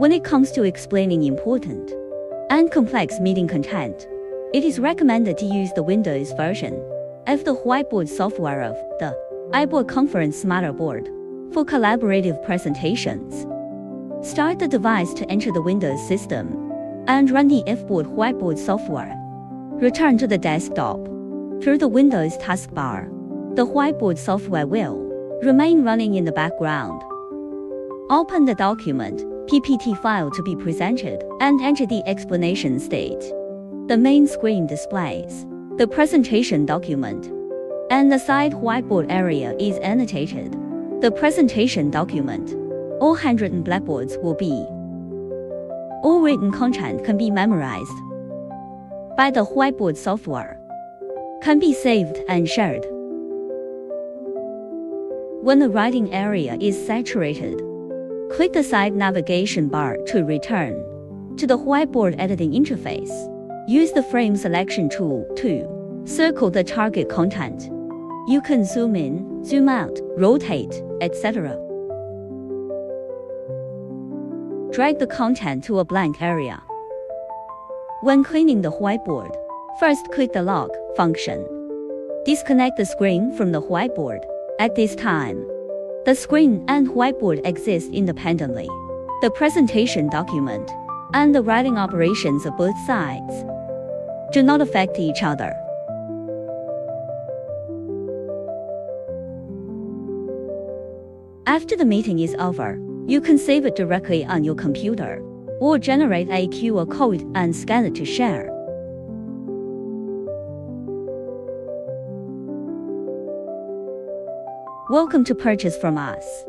When it comes to explaining important and complex meeting content, it is recommended to use the Windows version of the Whiteboard software of the Eiboard Conference Board for collaborative presentations. Start the device to enter the Windows system and run the Effortlessly Whiteboard software. Return to the desktop. Through the Windows taskbar, the Whiteboard software will remain running in the background. Open the document PPT file to be presented and enter the explanation state. The main screen displays the presentation document, and the side whiteboard area is annotated. The presentation document, all handwritten blackboards will be. All written content can be memorized by the Whiteboard software, can be saved and shared. When the writing area is saturated, click the side navigation bar to return to the Whiteboard editing interface. Use the frame selection tool to circle the target content. You can zoom in, zoom out, rotate, etc. Drag the content to a blank area. When cleaning the whiteboard, first click the lock function. Disconnect the screen from the whiteboard. At this time, the screen and whiteboard exist independently. The presentation document and the writing operations of both sides do not affect each other. After the meeting is over, you can save it directly on your computer or generate a QR code and scan it to share. Welcome to purchase from us.